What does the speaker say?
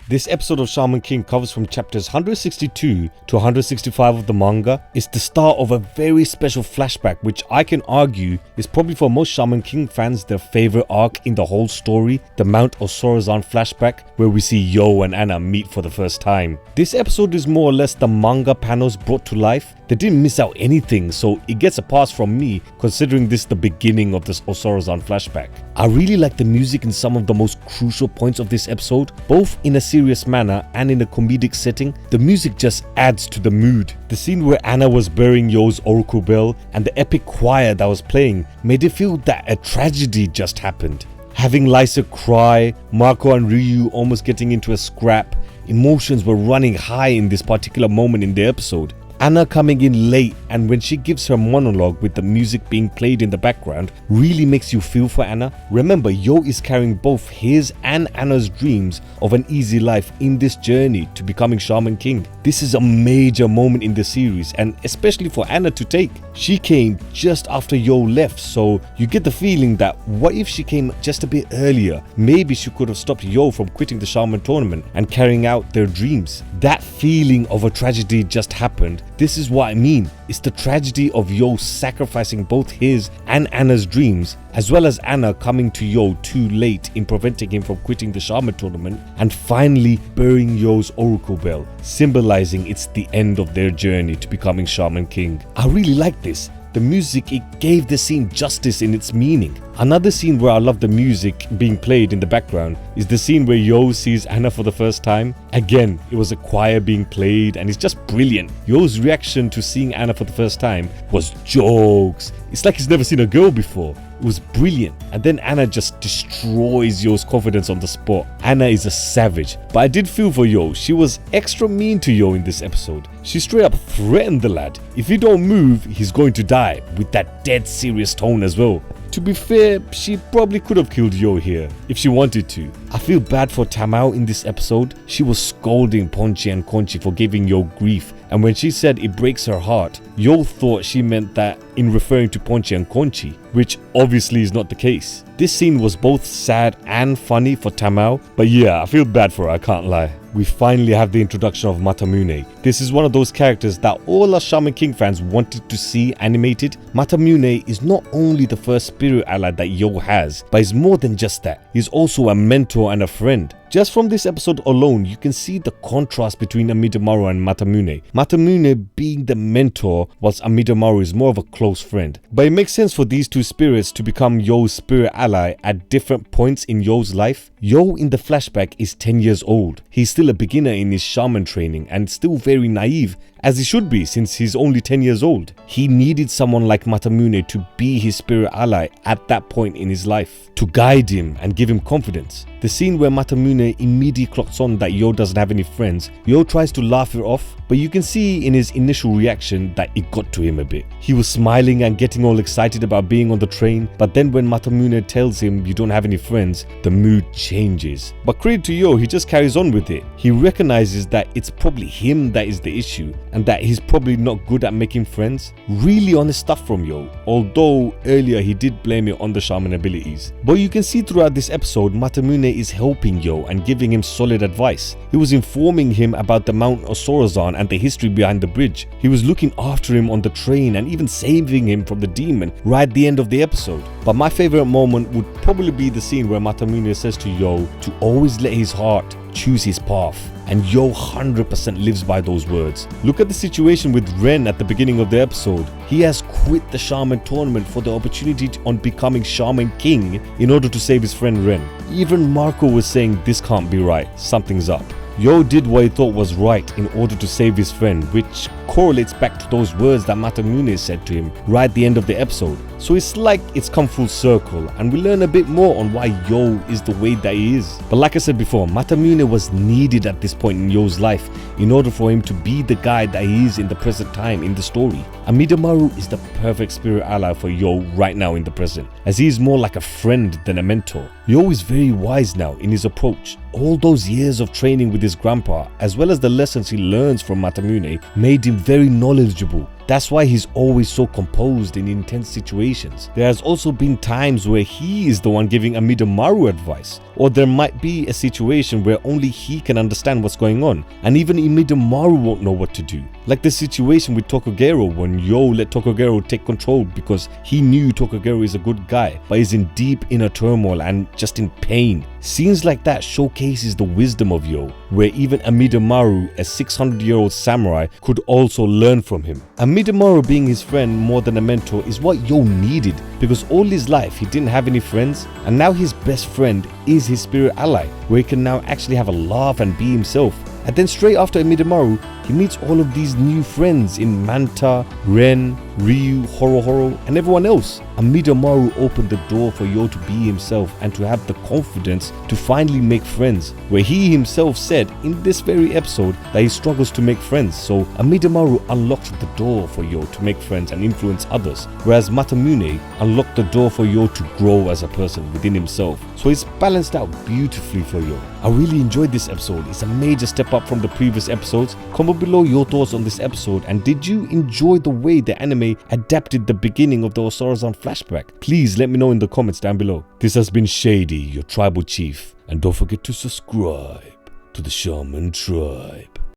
This episode of Shaman King covers from chapters 162 to 165 of the manga. It's the start of a very special flashback, which I can argue is probably for most Shaman King fans their favorite arc in the whole story, the Mount Osorezan flashback, where we see Yo and Anna meet for the first time. This episode is more or less the manga panels brought to life. They didn't miss out anything, so it gets a pass from me considering this the beginning of this Osorezan flashback. I really like the music in some of the most crucial points of this episode, both in a serious manner and in a comedic setting. The music just adds to the mood. The scene where Anna was burying Yo's oracle bell and the epic choir that was playing made it feel that a tragedy just happened. Having Lysa cry, Marco and Ryu almost getting into a scrap, emotions were running high in this particular moment in the episode. Anna coming in late, and when she gives her monologue with the music being played in the background really makes you feel for Anna. Remember, Yo is carrying both his and Anna's dreams of an easy life in this journey to becoming Shaman King. This is a major moment in the series, and especially for Anna to take. She came just after Yo left, so you get the feeling that what if she came just a bit earlier? Maybe she could have stopped Yo from quitting the Shaman tournament and carrying out their dreams. That feeling of a tragedy just happened. This is what I mean. It's the tragedy of Yo sacrificing both his and Anna's dreams, as well as Anna coming to Yo too late in preventing him from quitting the Shaman tournament and finally burying Yo's oracle bell, symbolizing it's the end of their journey to becoming Shaman King. I really like this. The music, it gave the scene justice in its meaning. Another scene where I love the music being played in the background is the scene where Yo sees Anna for the first time. Again, it was a choir being played and it's just brilliant. Yo's reaction to seeing Anna for the first time was jokes. It's like he's never seen a girl before. It was brilliant. And then Anna just destroys Yo's confidence on the spot. Anna is a savage, but I did feel for Yo. She was extra mean to Yo in this episode. She straight up threatened the lad. If he don't move, he's going to die, with that dead serious tone as well. To be fair, she probably could have killed Yo here if she wanted to. I feel bad for Tamao in this episode. She was scolding Ponchi and Conchi for giving Yo grief, and when she said it breaks her heart, Yo thought she meant that in referring to Ponchi and Conchi, which obviously is not the case. This scene was both sad and funny for Tamao, but yeah, I feel bad for her, I can't lie. We finally have the introduction of Matamune. This is one of those characters that all us Shaman King fans wanted to see animated. Matamune is not only the first spirit ally that Yo has, but is more than just that. He's also a mentor and a friend. Just from this episode alone, you can see the contrast between Amidomaru and Matamune. Matamune being the mentor, whilst Amidomaru is more of a close friend. But it makes sense for these two spirits to become Yo's spirit ally at different points in Yo's life. Yo in the flashback is 10 years old. He's still a beginner in his shaman training and still very naive, as he should be since he's only 10 years old. He needed someone like Matamune to be his spirit ally at that point in his life, to guide him and give him confidence. The scene where Matamune immediately clocks on that Yo doesn't have any friends, Yo tries to laugh it off, but you can see in his initial reaction that it got to him a bit. He was smiling and getting all excited about being on the train, but then when Matamune tells him you don't have any friends, the mood changes. But credit to Yo, he just carries on with it. He recognizes that it's probably him that is the issue, and that he's probably not good at making friends. Really honest stuff from Yo, although earlier he did blame it on the shaman abilities. But you can see throughout this episode, Matamune is helping Yo and giving him solid advice. He was informing him about the Mount Osorezan and the history behind the bridge. He was looking after him on the train and even saving him from the demon right at the end of the episode. But my favorite moment would probably be the scene where Matamune says to Yo to always let his heart choose his path. And Yo 100% lives by those words. Look at the situation with Ren at the beginning of the episode. He has quit the Shaman tournament for the opportunity on becoming Shaman King in order to save his friend Ren. Even Marco was saying this can't be right, something's up. Yo did what he thought was right in order to save his friend, which correlates back to those words that Matamune said to him right at the end of the episode. So it's like it's come full circle and we learn a bit more on why Yo is the way that he is. But like I said before, Matamune was needed at this point in Yo's life in order for him to be the guy that he is in the present time in the story. Amidomaru is the perfect spirit ally for Yo right now in the present, as he is more like a friend than a mentor. Yo is very wise now in his approach. All those years of training with his grandpa, as well as the lessons he learns from Matamune, made him very knowledgeable. That's why he's always so composed in intense situations. There has also been times where he is the one giving Amidamaru advice, or there might be a situation where only he can understand what's going on, and even Amidamaru won't know what to do. Like the situation with Tokugero when Yo let Tokugero take control because he knew Tokugero is a good guy, but is in deep inner turmoil and just in pain. Scenes like that showcases the wisdom of Yo, where even Amidamaru, a 600-year-old samurai, could also learn from him. Amidamaru being his friend more than a mentor is what Yo needed, because all his life he didn't have any friends, and now his best friend is his spirit ally, where he can now actually have a laugh and be himself. And then straight after Amidamaru, he meets all of these new friends in Manta, Ren, Ryu, Horohoro, and everyone else. Amidamaru opened the door for Yo to be himself and to have the confidence to finally make friends, where he himself said in this very episode that he struggles to make friends. So Amidamaru unlocked the door for Yo to make friends and influence others, whereas Matamune unlocked the door for Yo to grow as a person within himself. So it's balanced out beautifully for Yo. I really enjoyed this episode. It's a major step up from the previous episodes. Comment below your thoughts on this episode, and did you enjoy the way the anime adapted the beginning of the Osorezan flashback? Please let me know in the comments down below. This has been Shady, your tribal chief, and don't forget to subscribe to the Shaman Tribe.